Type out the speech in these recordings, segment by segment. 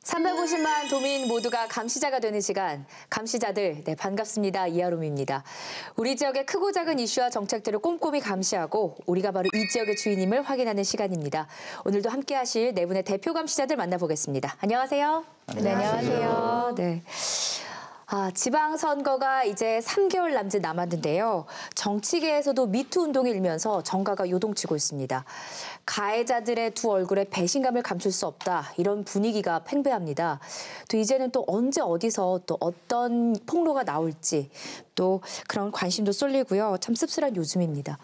350만 도민 모두가 감시자가 되는 시간, 감시자들, 반갑습니다. 이하롬입니다. 우리 지역의 크고 작은 이슈와 정책들을 꼼꼼히 감시하고 우리가 바로 이 지역의 주인임을 확인하는 시간입니다. 오늘도 함께하실 네 분의 대표 감시자들 만나보겠습니다. 안녕하세요. 안녕하세요. 네, 안녕하세요. 네. 지방선거가 이제 3개월 남짓 남았는데요. 정치계에서도 미투 운동이 일면서 정가가 요동치고 있습니다. 가해자들의 두 얼굴에 배신감을 감출 수 없다. 이런 분위기가 팽배합니다. 또 이제는 또 언제 어디서 또 어떤 폭로가 나올지 또 그런 관심도 쏠리고요. 참 씁쓸한 요즘입니다.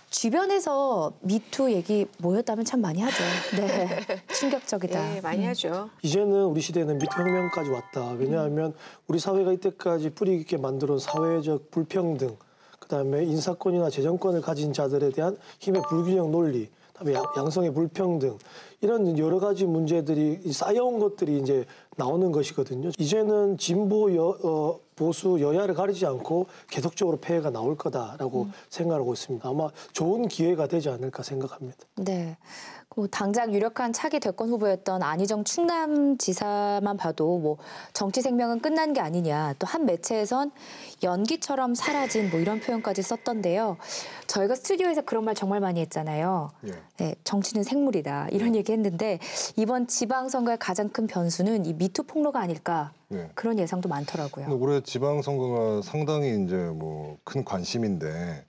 주변에서 미투 얘기 모였다면 참 많이 하죠. 네, 충격적이다. 네, 많이 하죠. 이제는 우리 시대에는 미투 혁명까지 왔다. 왜냐하면 우리 사회가 이때까지 뿌리 깊게 만들어온 사회적 불평등, 그다음에 인사권이나 재정권을 가진 자들에 대한 힘의 불균형 논리, 그다음에 양성의 불평등, 이런 여러 가지 문제들이 쌓여온 것들이 이제 나오는 것이거든요. 이제는 진보 보수 여야를 가리지 않고 계속적으로 폐해가 나올 거다라고 생각하고 있습니다. 아마 좋은 기회가 되지 않을까 생각합니다. 네. 당장 유력한 차기 대권 후보였던 안희정 충남지사만 봐도 뭐 정치 생명은 끝난 게 아니냐, 또 한 매체에선 연기처럼 사라진 뭐 이런 표현까지 썼던데요. 저희가 스튜디오에서 그런 말 정말 많이 했잖아요. 네, 정치는 생물이다 이런 얘기했는데 이번 지방선거의 가장 큰 변수는 이 미투 폭로가 아닐까. 네. 그런 예상도 많더라고요. 올해 지방선거가 상당히 이제 뭐 큰 관심인데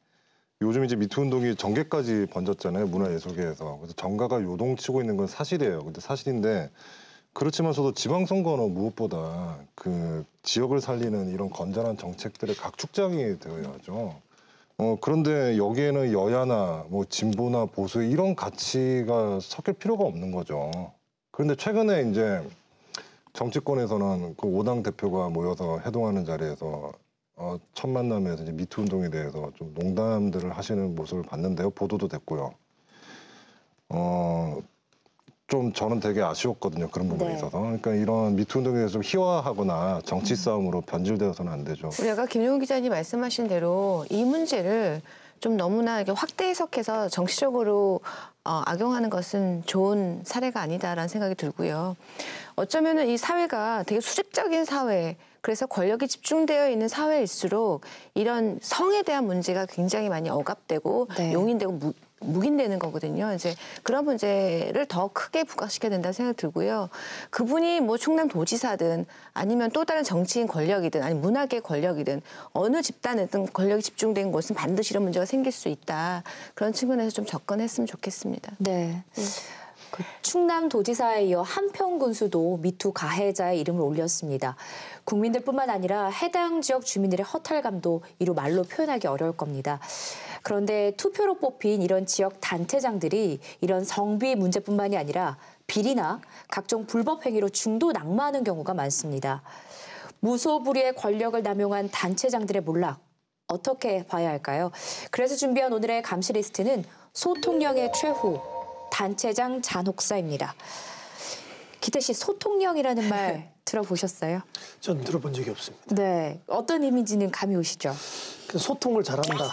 요즘 이제 미투 운동이 전개까지 번졌잖아요. 문화예술계에서. 그래서 정가가 요동치고 있는 건 사실이에요. 근데 사실인데 그렇지만서도 지방선거는 무엇보다 그 지역을 살리는 이런 건전한 정책들의 각축장이 되어야죠. 그런데 여기에는 여야나 뭐 진보나 보수 이런 가치가 섞일 필요가 없는 거죠. 그런데 최근에 이제 정치권에서는 그 5당 대표가 모여서 해동하는 자리에서 첫 만남에서 이제 미투 운동에 대해서 좀 농담들을 하시는 모습을 봤는데요. 보도도 됐고요. 좀 저는 되게 아쉬웠거든요. 그런 부분에 있어서. 그러니까 이런 미투 운동에 대해서 좀 희화하거나 정치 싸움으로 변질되어서는 안 되죠. 우리 아까 김용훈 기자님 말씀하신 대로 이 문제를 좀 너무나 이렇게 확대 해석해서 정치적으로 악용하는 것은 좋은 사례가 아니다라는 생각이 들고요. 어쩌면은 이 사회가 되게 수직적인 사회, 그래서 권력이 집중되어 있는 사회일수록 이런 성에 대한 문제가 굉장히 많이 억압되고 용인되고 묵인되는 거거든요. 이제 그런 문제를 더 크게 부각시켜야 된다는 생각이 들고요. 그분이 뭐 충남도지사든 아니면 또 다른 정치인 권력이든 아니면 문화계 권력이든 어느 집단이든 권력이 집중된 곳은 반드시 이런 문제가 생길 수 있다. 그런 측면에서 좀 접근했으면 좋겠습니다. 네. 그 충남도지사에 이어 한평군수도 미투 가해자의 이름을 올렸습니다. 국민들뿐만 아니라 해당 지역 주민들의 허탈감도 이루 말로 표현하기 어려울 겁니다. 그런데 투표로 뽑힌 이런 지역 단체장들이 이런 성비 문제뿐만이 아니라 비리나 각종 불법 행위로 중도 낙마하는 경우가 많습니다. 무소불위의 권력을 남용한 단체장들의 몰락, 어떻게 봐야 할까요? 그래서 준비한 오늘의 감시 리스트는 소통령의 최후, 단체장 잔혹사입니다. 기태 씨, 소통령이라는 말 들어보셨어요? 전 들어본 적이 없습니다. 네, 어떤 의미인지는 감이 오시죠? 소통을 잘한다.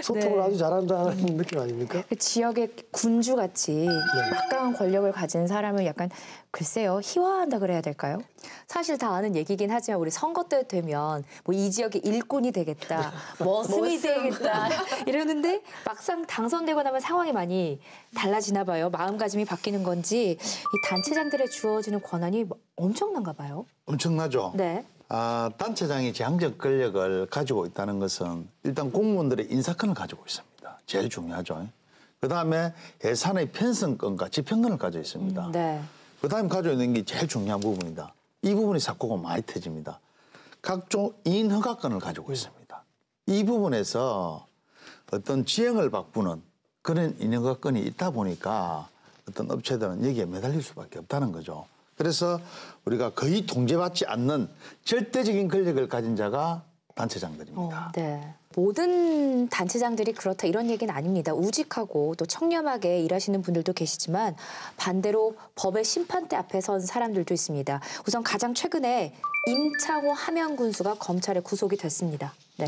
소통을 아주 잘한다는 느낌 아닙니까? 그 지역의 군주같이 막강한 권력을 가진 사람을 약간 글쎄요, 희화한다 그래야 될까요? 사실 다 아는 얘기긴 하지만 우리 선거 때 되면 뭐 이 지역의 일꾼이 되겠다, 머슴이 되겠다 이러는데 막상 당선되고 나면 상황이 많이 달라지나 봐요. 마음가짐이 바뀌는 건지 이 단체장들에 주어지는 권한이 엄청난가 봐요. 엄청나죠. 네. 단체장이 제한적 권력을 가지고 있다는 것은 일단 공무원들의 인사권을 가지고 있습니다. 제일 중요하죠. 그다음에 예산의 편성권과 집행권을 가지고 있습니다. 네. 그다음에 가지고 있는 게 제일 중요한 부분이다. 이 부분이 사고가 많이 터집니다. 각종 이인 허가권을 가지고 있습니다. 이 부분에서 어떤 지형을 바꾸는 그런 이인 허가권이 있다 보니까 어떤 업체들은 여기에 매달릴 수밖에 없다는 거죠. 그래서 우리가 거의 통제받지 않는 절대적인 권력을 가진 자가 단체장들입니다. 네. 모든 단체장들이 그렇다 이런 얘기는 아닙니다. 우직하고 또 청렴하게 일하시는 분들도 계시지만 반대로 법의 심판대 앞에 선 사람들도 있습니다. 우선 가장 최근에 임창호 함양군수가 검찰에 구속이 됐습니다. 네.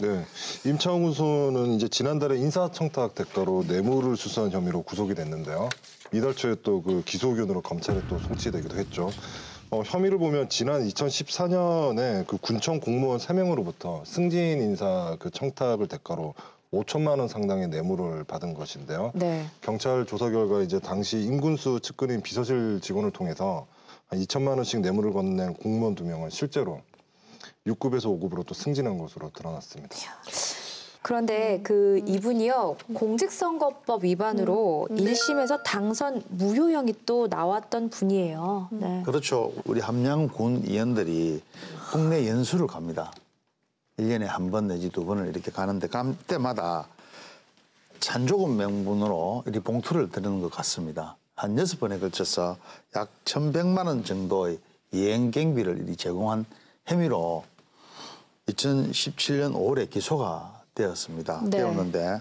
임창호 군수는 이제 지난달에 인사청탁 대가로 뇌물을 수수한 혐의로 구속이 됐는데요. 이달 초에 또 그 기소 의견으로 검찰에 또 송치되기도 했죠. 혐의를 보면 지난 2014년에 그 군청 공무원 3명으로부터 승진 인사 그 청탁을 대가로 5천만 원 상당의 뇌물을 받은 것인데요. 네. 경찰 조사 결과 이제 당시 임군수 측근인 비서실 직원을 통해서 한 2천만 원씩 뇌물을 건넨 공무원 2명은 실제로 6급에서 5급으로 또 승진한 것으로 드러났습니다. 그런데 그 이분이요 공직선거법 위반으로 1심에서 당선 무효형이 또 나왔던 분이에요. 네. 그렇죠. 우리 함양군 의원들이 국내 연수를 갑니다. 1년에 한 번 내지 2번을 이렇게 가는데 갈 때마다 찬조금 명분으로 이렇게 봉투를 드리는 것 같습니다. 한 6번에 걸쳐서 약 1,100만 원 정도의 여행 경비를 이렇게 제공한 혐의로 2017년 5월에 기소가 되었습니다. 네. 되었는데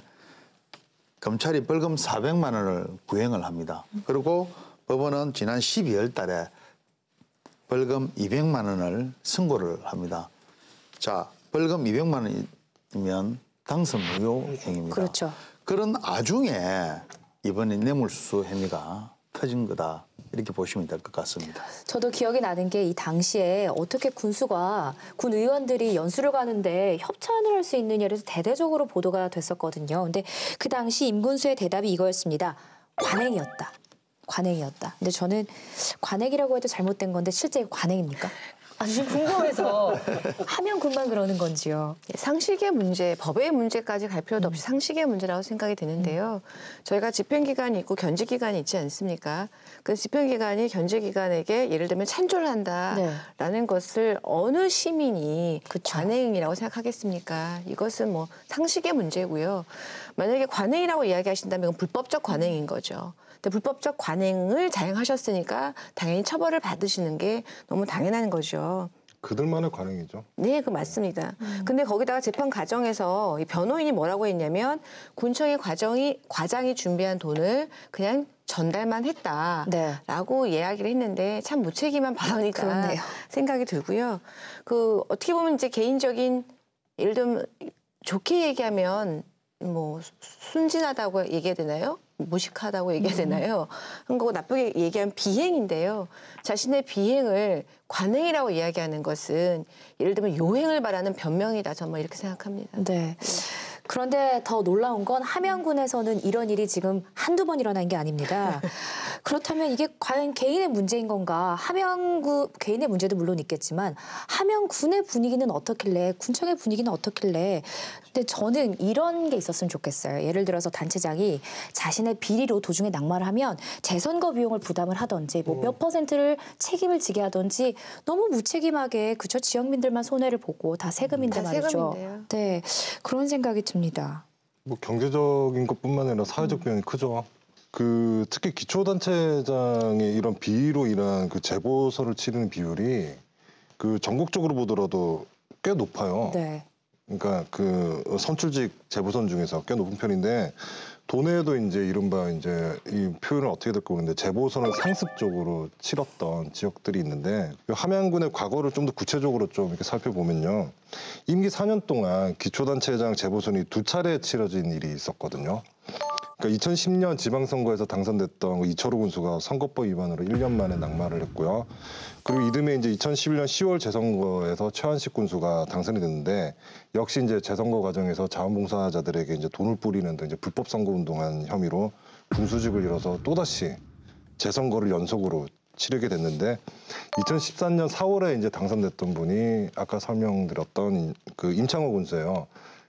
검찰이 벌금 400만 원을 구형을 합니다. 그리고 법원은 지난 12월 달에 벌금 200만 원을 선고를 합니다. 자, 벌금 200만 원이면 당선 무효행위입니다. 그렇죠. 그런 와중에 이번에 뇌물수수 혐의가 터진 거다. 이렇게 보시면 될 것 같습니다. 저도 기억이 나는 게 이 당시에 어떻게 군수가 군 의원들이 연수를 가는데 협찬을 할 수 있느냐에 대해서 대대적으로 보도가 됐었거든요. 근데 그 당시 임군수의 대답이 이거였습니다. 관행이었다. 관행이었다. 근데 저는 관행이라고 해도 잘못된 건데 실제 관행입니까? 아, 지금 궁금해서 함양군만 그러는 건지요. 상식의 문제, 법의 문제까지 갈 필요도 없이 상식의 문제라고 생각이 드는데요. 저희가 집행기관이 있고 견제기관이 있지 않습니까? 그 집행기관이 견제기관에게 예를 들면 찬조를 한다라는 것을 어느 시민이 관행이라고 생각하겠습니까? 이것은 뭐 상식의 문제고요. 만약에 관행이라고 이야기하신다면 이건 불법적 관행인 거죠. 근데 불법적 관행을 자행하셨으니까 당연히 처벌을 받으시는 게 너무 당연한 거죠. 그들만의 관행이죠. 네, 그 맞습니다. 근데 거기다가 재판 과정에서 이 변호인이 뭐라고 했냐면 군청의 과장이 준비한 돈을 그냥 전달만 했다라고 이야기를 했는데 참 무책임한 발언이다 그렇네요. 생각이 들고요. 그 어떻게 보면 이제 개인적인 예를 들면 좋게 얘기하면 뭐 순진하다고 얘기해야 되나요? 무식하다고 얘기해야 되나요? 그런 거고 나쁘게 얘기하면 비행인데요. 자신의 비행을 관행이라고 이야기하는 것은 예를 들면 요행을 말하는 변명이다. 저는 이렇게 생각합니다. 네. 그런데 더 놀라운 건 함양군에서는 이런 일이 지금 한두 번 일어난 게 아닙니다. 그렇다면 이게 과연 개인의 문제인 건가? 함양군 개인의 문제도 물론 있겠지만 함양군의 분위기는 어떻길래 군청의 분위기는 어떻길래 근데 저는 이런 게 있었으면 좋겠어요. 예를 들어서 단체장이 자신의 비리로 도중에 낙마를 하면 재선거 비용을 부담을 하든지 뭐 몇 퍼센트를 책임을 지게 하든지 너무 무책임하게 그저 지역민들만 손해를 보고 다 세금인데 다 말이죠. 세금인데요. 네, 그런 생각이 듭니다. 뭐 경제적인 것뿐만 아니라 사회적 비용이 크죠. 그 특히 기초단체장의 이런 비리로 인한 그 재보선을 치르는 비율이 그 전국적으로 보더라도 꽤 높아요. 네. 그러니까 그 선출직 재보선 중에서 꽤 높은 편인데 도내에도 이제 이른바 이제 이 표현을 어떻게 될까 모르는데 재보선을 상습적으로 치렀던 지역들이 있는데 함양군의 과거를 좀 더 구체적으로 좀 이렇게 살펴보면요. 임기 4년 동안 기초단체장 재보선이 2차례 치러진 일이 있었거든요. 그러니까 2010년 지방선거에서 당선됐던 이철우 군수가 선거법 위반으로 1년 만에 낙마를 했고요. 그리고 이듬해 이제 2011년 10월 재선거에서 최한식 군수가 당선이 됐는데 역시 이제 재선거 과정에서 자원봉사자들에게 이제 돈을 뿌리는 등 이제 불법 선거 운동한 혐의로 군수직을 잃어서 또다시 재선거를 연속으로 치르게 됐는데 2013년 4월에 이제 당선됐던 분이 아까 설명드렸던 그 임창호 군수예요.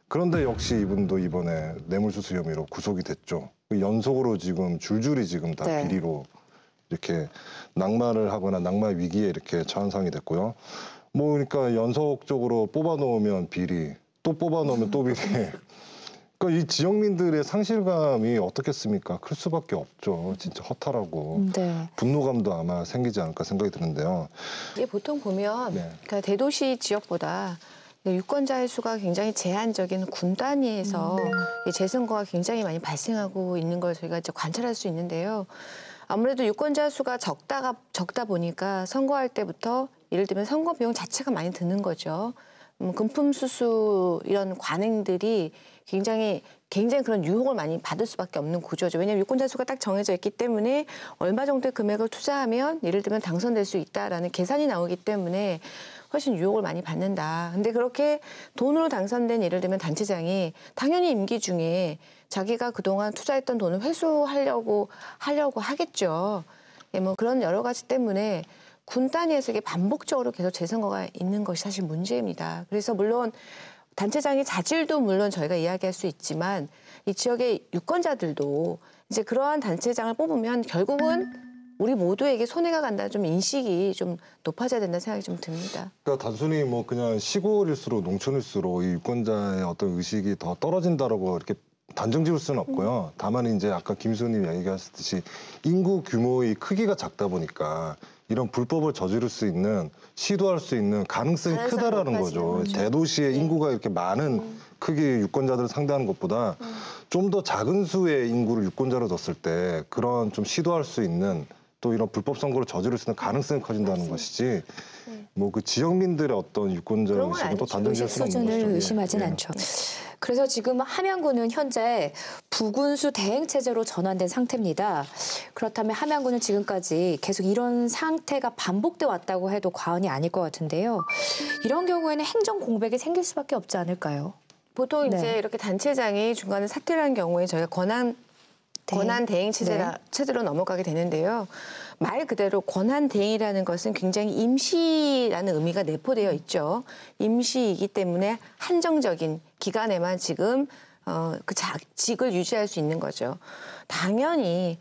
그런데 역시 이분도 이번에 뇌물수수 혐의로 구속이 됐죠. 연속으로 지금 줄줄이 지금 다 네. 비리로 이렇게 낙마를 하거나 낙마 위기에 이렇게 처한 상황이 됐고요. 뭐 그러니까 연속적으로 뽑아놓으면 비리, 또 뽑아놓으면 또 비리. 그러니까 이 지역민들의 상실감이 어떻겠습니까? 클 수밖에 없죠. 진짜 허탈하고 네. 분노감도 아마 생기지 않을까 생각이 드는데요. 이게 보통 보면 네. 그러니까 대도시 지역보다 유권자의 수가 굉장히 제한적인 군 단위에서 이 재선거가 굉장히 많이 발생하고 있는 걸 저희가 이제 관찰할 수 있는데요. 아무래도 유권자 수가 적다 보니까 선거할 때부터 예를 들면 선거 비용 자체가 많이 드는 거죠. 금품수수 이런 관행들이 굉장히 그런 유혹을 많이 받을 수밖에 없는 구조죠. 왜냐하면 유권자 수가 딱 정해져 있기 때문에 얼마 정도의 금액을 투자하면 예를 들면 당선될 수 있다라는 계산이 나오기 때문에 훨씬 유혹을 많이 받는다. 근데 그렇게 돈으로 당선된 예를 들면 단체장이 당연히 임기 중에 자기가 그동안 투자했던 돈을 회수하려고 하겠죠. 예, 뭐 그런 여러 가지 때문에 군 단위에서 이게 반복적으로 계속 재선거가 있는 것이 사실 문제입니다. 그래서 물론 단체장의 자질도 물론 저희가 이야기할 수 있지만 이 지역의 유권자들도 이제 그러한 단체장을 뽑으면 결국은 우리 모두에게 손해가 간다는 좀 인식이 좀 높아져야 된다는 생각이 좀 듭니다. 그러니까 단순히 뭐 그냥 시골일수록 농촌일수록 이 유권자의 어떤 의식이 더 떨어진다라고 이렇게 단정 지을 수는 없고요. 다만 이제 아까 김수님 얘기하셨듯이 인구 규모의 크기가 작다 보니까 이런 불법을 저지를 수 있는 시도할 수 있는 가능성이 크다라는 거죠. 대도시의 인구가 이렇게 많은 크기의 유권자들을 상대하는 것보다 좀 더 작은 수의 인구를 유권자로 뒀을 때 그런 좀 시도할 수 있는 또 이런 불법 선거를 저지를 수 있는 가능성이 커진다는 것이지 뭐 그 지역민들의 어떤 유권자 의식은 또 단정 지을 수는 없는 수준을 거죠. 의심하진 않죠. 그래서 지금 함양군은 현재 부군수 대행 체제로 전환된 상태입니다. 그렇다면 함양군은 지금까지 계속 이런 상태가 반복돼 왔다고 해도 과언이 아닐 것 같은데요. 이런 경우에는 행정 공백이 생길 수밖에 없지 않을까요? 보통 이제 네. 이렇게 단체장이 중간에 사퇴를 한 경우에 저희가 권한 대행 체제로 넘어가게 되는데요. 말 그대로 권한 대행이라는 것은 굉장히 임시라는 의미가 내포되어 있죠. 임시이기 때문에 한정적인 기간에만 지금 그 직을 유지할 수 있는 거죠. 당연히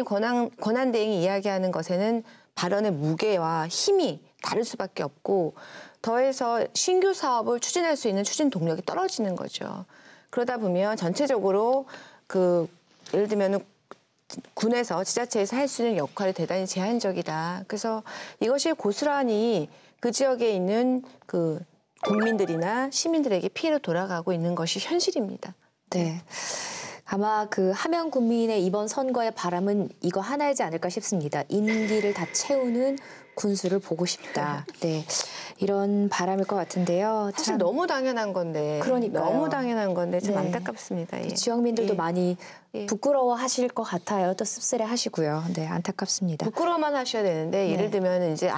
권한 대행이 이야기하는 것에는 발언의 무게와 힘이 다를 수밖에 없고 더해서 신규 사업을 추진할 수 있는 추진 동력이 떨어지는 거죠. 그러다 보면 전체적으로 예를 들면 군에서 지자체에서 할 수 있는 역할이 대단히 제한적이다. 그래서 이것이 고스란히 그 지역에 있는 그 국민들이나 시민들에게 피해로 돌아가고 있는 것이 현실입니다. 네. 아마 그 함양 군민의 이번 선거의 바람은 이거 하나이지 않을까 싶습니다. 임기를 다 채우는 군수를 보고 싶다. 네. 이런 바람일 것 같은데요. 사실 너무 당연한 건데. 그러니까요. 너무 당연한 건데 참 네. 안타깝습니다. 예. 지역민들도 예. 많이 예. 부끄러워하실 것 같아요. 또 씁쓸해하시고요. 네, 안타깝습니다. 부끄러워만 하셔야 되는데 예를 들면 이제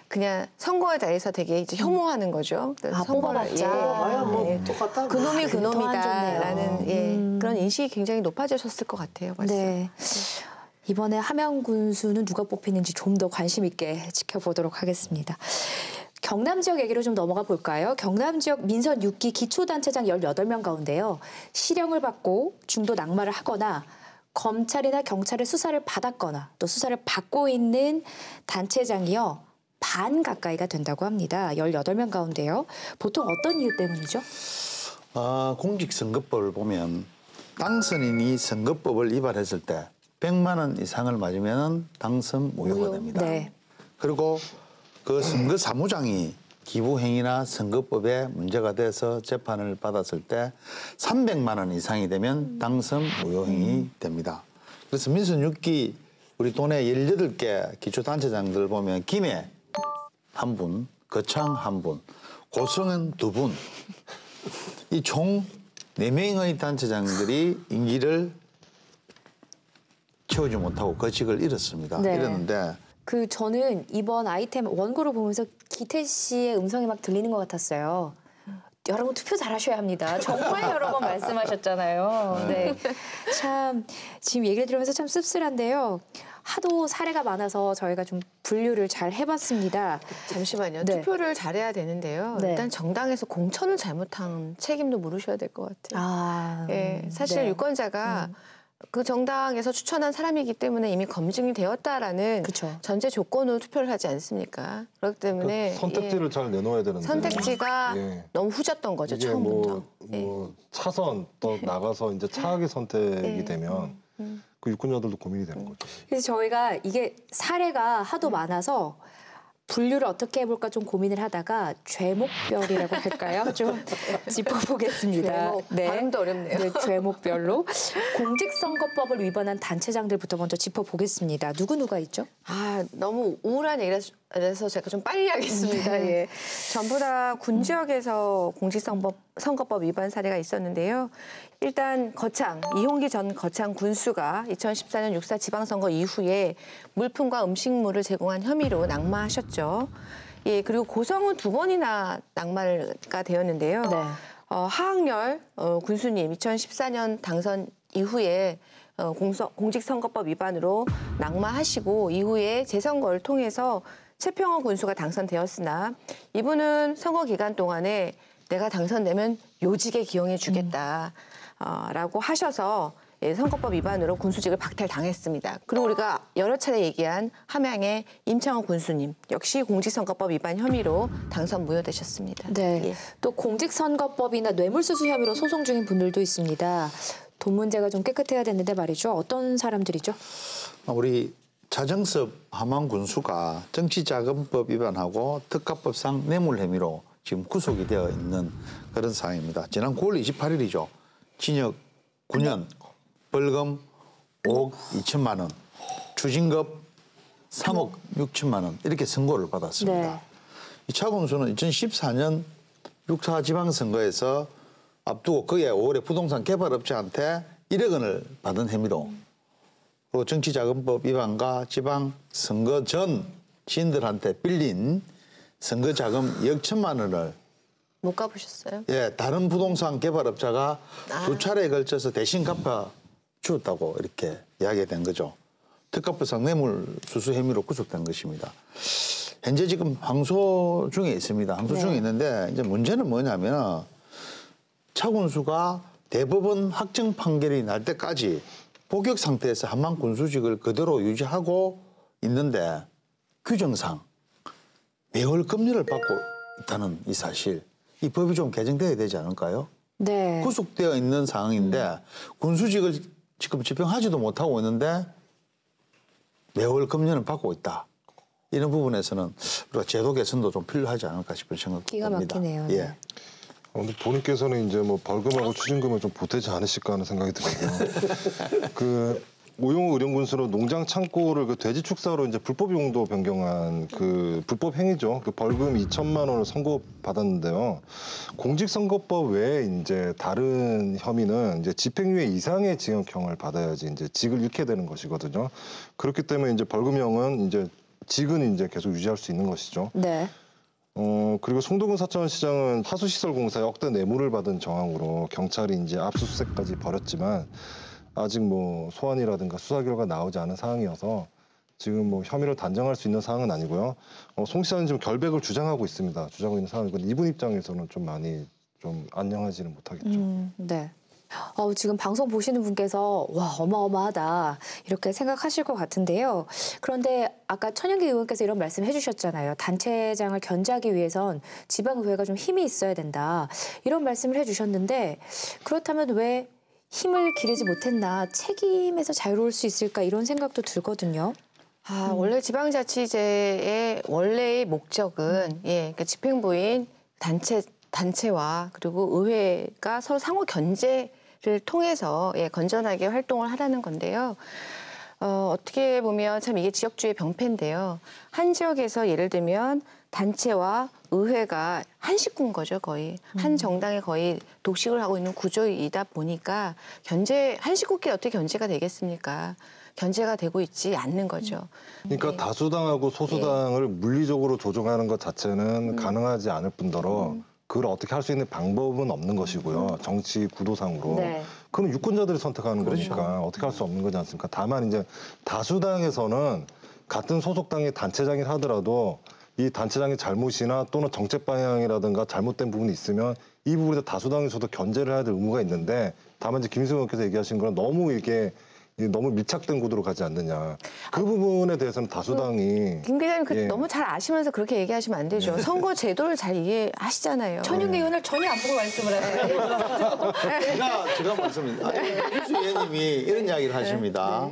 그냥 선거에 대해서 되게 이제 혐오하는 거죠. 뽑아봤자. 아야 뭐 똑같다. 그놈이 더안 그놈이다라는 좋네요. 그런 인식이 굉장히 높아지셨을 것 같아요. 벌써. 네. 이번에 함양 군수는 누가 뽑히는지 좀 더 관심 있게 지켜보도록 하겠습니다. 경남 지역 얘기로 좀 넘어가 볼까요? 경남 지역 민선 6기 기초단체장 18명 가운데요. 실형을 받고 중도 낙마를 하거나 검찰이나 경찰의 수사를 받았거나 또 수사를 받고 있는 단체장이요. 반 가까이가 된다고 합니다. 18명 가운데요. 보통 어떤 이유 때문이죠? 공직선거법을 보면 당선인이 선거법을 위반했을 때 100만 원 이상을 맞으면 당선 무효가 됩니다. 네. 그리고 그 선거 사무장이 기부행위나 선거법에 문제가 돼서 재판을 받았을 때 300만 원 이상이 되면 당선 무효행위 됩니다. 그래서 민선 6기 우리 동네 18개 기초단체장들 보면 김해 1분, 거창 1분, 고성은 2분. 이 총 4명의 단체장들이 임기를 채우지 못하고 거직을 잃었습니다. 네. 잃었는데 저는 이번 아이템 원고를 보면서 기태 씨의 음성이 막 들리는 것 같았어요. 여러분 투표 잘하셔야 합니다. 정말 여러 번 말씀하셨잖아요. 네. 참 지금 얘기를 들으면서 참 씁쓸한데요. 하도 사례가 많아서 저희가 좀 분류를 잘 해봤습니다. 잠시만요. 네. 투표를 잘해야 되는데요. 네. 일단 정당에서 공천을 잘못한 책임도 물으셔야 될 것 같아요. 예, 사실 네. 유권자가 그 정당에서 추천한 사람이기 때문에 이미 검증이 되었다라는 그쵸. 전제 조건으로 투표를 하지 않습니까? 그렇기 때문에 그 선택지를 잘 내놓아야 되는데. 선택지가 예. 너무 후졌던 거죠, 이게 처음부터. 뭐 차선 또 나가서 이제 차악의 선택이 되면 그 유권자들도 고민이 되는 거죠. 그래서 저희가 이게 사례가 하도 많아서 분류를 어떻게 해볼까 좀 고민을 하다가 죄목별이라고 할까요? 좀 짚어보겠습니다. 발음도 어렵네요. 네, 죄목별로 공직선거법을 위반한 단체장들부터 먼저 짚어보겠습니다. 누가 있죠? 너무 우울한 얘기라 그래서 제가 좀 빨리 하겠습니다. 예. 전부 다 군 지역에서 공직선거법 위반 사례가 있었는데요. 일단 이홍기 전 거창 군수가 2014년 6.4 지방선거 이후에 물품과 음식물을 제공한 혐의로 낙마하셨죠. 예, 그리고 고성은 2번이나 낙마가 되었는데요. 네. 하학렬 군수님 2014년 당선 이후에 공직선거법 위반으로 낙마하시고 이후에 재선거를 통해서 최평호 군수가 당선되었으나 이분은 선거 기간 동안에 내가 당선되면 요직에 기용해 주겠다라고 하셔서 선거법 위반으로 군수직을 박탈당했습니다. 그리고 우리가 여러 차례 얘기한 함양의 임창호 군수님 역시 공직선거법 위반 혐의로 당선 무효되셨습니다. 네. 예. 또 공직선거법이나 뇌물수수 혐의로 소송 중인 분들도 있습니다. 돈 문제가 좀 깨끗해야 되는데 말이죠. 어떤 사람들이죠? 우리 차정섭 함양 군수가 정치자금법 위반하고 특가법상 뇌물 혐의로 지금 구속이 되어 있는 그런 상황입니다. 지난 9월 28일이죠. 징역 9년, 벌금 5억 2천만 원, 추징금 3억 6천만 원 이렇게 선고를 받았습니다. 네. 이 차 군수는 2014년 6.4 지방선거에서 앞두고 그해 5월에 부동산 개발업체한테 1억 원을 받은 혐의로 그리고 정치자금법 위반과 지방선거 전 시인들한테 빌린 선거자금 2억 1천만 원을 못 가보셨어요? 다른 부동산 개발업자가 2차례에 걸쳐서 대신 갚아 주었다고 이렇게 이야기된 거죠. 특가법상 뇌물수수 혐의로 구속된 것입니다. 현재 지금 항소 중에 있습니다. 항소 중에 있는데 이제 문제는 뭐냐면 차 군수가 대법원 확정 판결이 날 때까지 복역 상태에서 함양 군수직을 그대로 유지하고 있는데 규정상 매월 급료를 받고 있다는 이 사실, 이 법이 좀 개정돼야 되지 않을까요? 네. 구속되어 있는 상황인데 군수직을 지금 집행하지도 못하고 있는데 매월 급료를 받고 있다. 이런 부분에서는 우리가 제도 개선도 좀 필요하지 않을까 싶은 생각도 기가 듭니다. 막히네요. 예. 근데 본인께서는 이제 뭐 벌금하고 추징금을 좀 보태지 않으실까 하는 생각이 들고요. 그 오용호 의령군수로 농장 창고를 그 돼지 축사로 이제 불법 용도 변경한 그 불법 행위죠. 그 벌금 2천만 원을 선고받았는데요. 공직선거법 외에 이제 다른 혐의는 이제 집행유예 이상의 징역형을 받아야지 이제 직을 잃게 되는 것이거든요. 그렇기 때문에 이제 벌금형은 이제 직은 이제 계속 유지할 수 있는 것이죠. 네. 그리고 송도군 사천시장은 하수시설 공사에 억대 뇌물을 받은 정황으로 경찰이 이제 압수수색까지 벌였지만 아직 뭐 소환이라든가 수사 결과가 나오지 않은 상황이어서 지금 뭐 혐의를 단정할 수 있는 상황은 아니고요. 송 시장은 지금 결백을 주장하고 있습니다. 주장하고 있는 상황이고 이분 입장에서는 좀 많이 좀 안녕하지는 못하겠죠. 네. 지금 방송 보시는 분께서 와 어마어마하다 이렇게 생각하실 것 같은데요. 그런데 아까 천영기 의원께서 이런 말씀 해주셨잖아요. 단체장을 견제하기 위해선 지방의회가 좀 힘이 있어야 된다. 이런 말씀을 해주셨는데 그렇다면 왜 힘을 기르지 못했나, 책임에서 자유로울 수 있을까 이런 생각도 들거든요. 원래 지방자치제의 원래의 목적은 그러니까 집행부인 단체와 그리고 의회가 서로 상호 견제를 통해서 건전하게 활동을 하라는 건데요. 어떻게 보면 참 이게 지역주의 병폐인데요. 한 지역에서 예를 들면 단체와 의회가 한 식구인 거죠, 거의. 한 정당에 거의 독식을 하고 있는 구조이다 보니까 한 식구끼리 어떻게 견제가 되겠습니까? 견제가 되고 있지 않는 거죠. 그러니까 다수당하고 소수당을 물리적으로 조정하는 것 자체는 가능하지 않을 뿐더러 그걸 어떻게 할 수 있는 방법은 없는 것이고요. 정치 구도상으로. 네. 그럼 유권자들이 선택하는 거니까 어떻게 할 수 없는 거지 않습니까? 다만 이제 다수당에서는 같은 소속당의 단체장이 하더라도 이 단체장의 잘못이나 또는 정책 방향이라든가 잘못된 부분이 있으면 이 부분에 다수당에서도 견제를 해야 될 의무가 있는데 다만 이제 김수영 의원께서 얘기하신 거는 너무 이게 너무 밀착된 구도로 가지 않느냐. 그 부분에 대해서는 다수당이 김 기자님 너무 잘 아시면서 그렇게 얘기하시면 안 되죠. 선거 제도를 잘 이해하시잖아요. 천영기 의원을 전혀 안 보고 말씀을 하세요. 제가 말씀드립니다. 김수 의원님이 이런 이야기를 하십니다.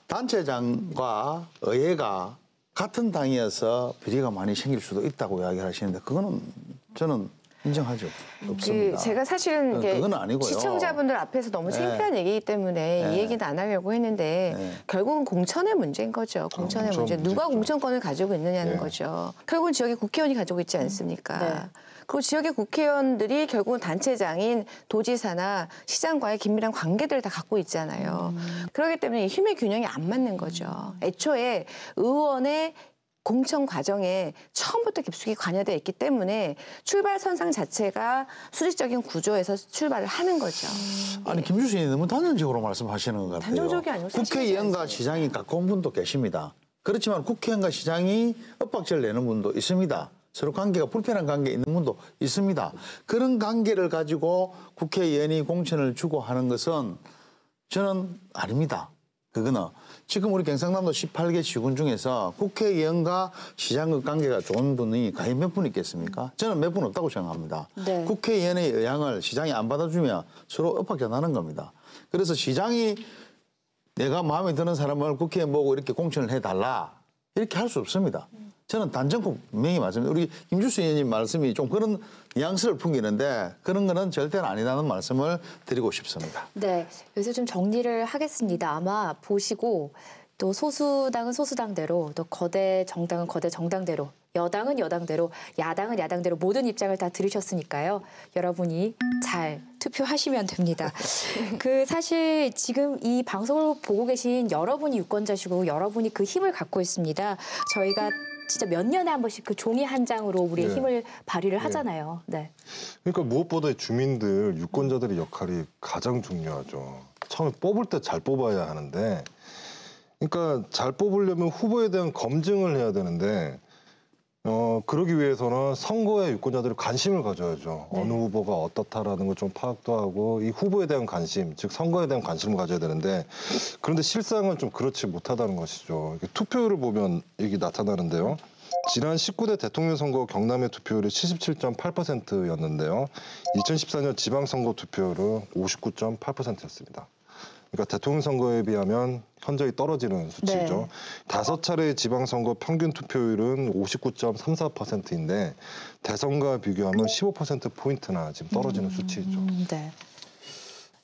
단체장과 의회가 같은 당이어서 비리가 많이 생길 수도 있다고 이야기를 하시는데 그거는 저는 인정하죠. 없습니다. 제가 사실은 이게 그건 아니고요. 시청자분들 앞에서 너무 창피한 얘기이기 때문에 네. 이 얘기는 안 하려고 했는데 네. 결국은 공천의 문제인 거죠. 공천의 공천 문제. 누가 문제죠. 공천권을 가지고 있느냐는 네. 거죠. 결국은 지역의 국회의원이 가지고 있지 않습니까? 네. 그리고 지역의 국회의원들이 결국은 단체장인 도지사나 시장과의 긴밀한 관계들을 다 갖고 있잖아요. 그렇기 때문에 이 힘의 균형이 안 맞는 거죠. 애초에 의원의 공천 과정에 처음부터 깊숙이 관여되어 있기 때문에 출발선상 자체가 수직적인 구조에서 출발을 하는 거죠. 아니 김주수 의원이 너무 단정적으로 말씀하시는 것 같아요. 단정적이 아니고 국회의원과 사실이지 시장이 가까운 분도 계십니다. 그렇지만 국회의원과 시장이 엇박자를 내는 분도 있습니다. 서로 관계가 불편한 관계에 있는 분도 있습니다. 그런 관계를 가지고 국회의원이 공천을 주고 하는 것은 저는 아닙니다. 그거는 지금 우리 경상남도 18개 시군 중에서 국회의원과 시장의 관계가 좋은 분이 과연 몇 분 있겠습니까? 저는 몇 분 없다고 생각합니다. 네. 국회의원의 의향을 시장이 안 받아주면 서로 엇박자 나는 겁니다. 그래서 시장이 내가 마음에 드는 사람을 국회의원 보고 이렇게 공천을 해달라 이렇게 할 수 없습니다. 저는 단정코 분명히 말씀드립니다. 우리 김주수 의원님 말씀이 좀 그런 뉘앙스를 풍기는데 그런 거는 절대로 아니라는 말씀을 드리고 싶습니다. 네, 여기서 좀 정리를 하겠습니다. 아마 보시고 또 소수당은 소수당대로, 또 거대 정당은 거대 정당대로, 여당은 여당대로, 야당은 야당대로 모든 입장을 다 들으셨으니까요. 여러분이 잘 투표하시면 됩니다. 사실 지금 이 방송을 보고 계신 여러분이 유권자시고 여러분이 그 힘을 갖고 있습니다. 저희가 진짜 몇 년에 한 번씩 그 종이 한 장으로 우리의 네. 힘을 발휘를 하잖아요. 네. 그러니까 무엇보다 주민들, 유권자들의 역할이 가장 중요하죠. 처음에 뽑을 때 잘 뽑아야 하는데, 그러니까 잘 뽑으려면 후보에 대한 검증을 해야 되는데, 그러기 위해서는 선거에 유권자들이 관심을 가져야죠. 네. 어느 후보가 어떻다라는 걸 좀 파악도 하고 이 후보에 대한 관심, 즉 선거에 대한 관심을 가져야 되는데 그런데 실상은 좀 그렇지 못하다는 것이죠. 이렇게 투표율을 보면 이게 나타나는데요. 지난 19대 대통령 선거 경남의 투표율이 77.8%였는데요. 2014년 지방선거 투표율은 59.8%였습니다. 그러니까 대통령 선거에 비하면 현저히 떨어지는 수치죠. 네. 5차례의 지방선거 평균 투표율은 59.34%인데 대선과 비교하면 15%포인트나 지금 떨어지는 수치이죠. 네.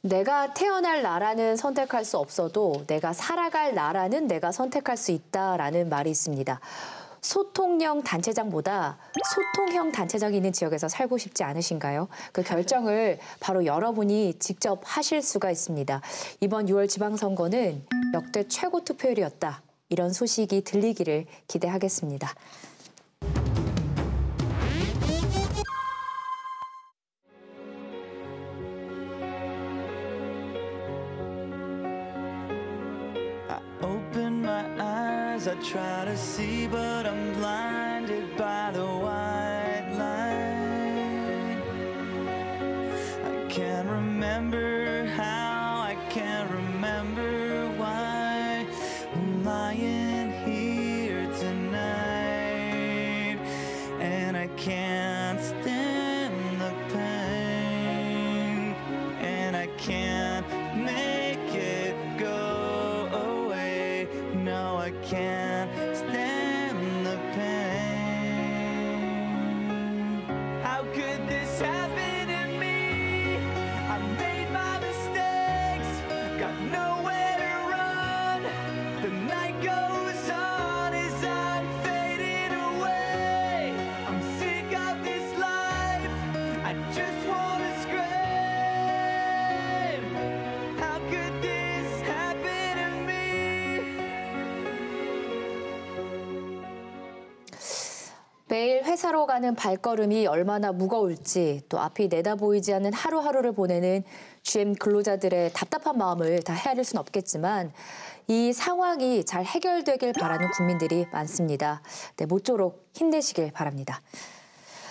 내가 태어날 나라는 선택할 수 없어도 내가 살아갈 나라는 내가 선택할 수 있다라는 말이 있습니다. 소통형 단체장보다 소통형 단체장이 있는 지역에서 살고 싶지 않으신가요? 그 결정을 바로 여러분이 직접 하실 수가 있습니다. 이번 6월 지방선거는 역대 최고 투표율이었다. 이런 소식이 들리기를 기대하겠습니다. I try to see, but I'm blinded by the white line. I can't remember how, I can't remember why I'm lying here tonight, and I can't stand the pain, and I can't make it go away. No, I can't stand the pain. How could this happen to me? I made my mistakes, got nowhere to run. The night goes on as I'm fading away. I'm sick of this life, I just wanna scream. How could this happen to me? 매일 회사로 가는 발걸음이 얼마나 무거울지, 또 앞이 내다보이지 않는 하루하루를 보내는 GM 근로자들의 답답한 마음을 다 헤아릴 수는 없겠지만 이 상황이 잘 해결되길 바라는 국민들이 많습니다. 네, 모쪼록 힘내시길 바랍니다.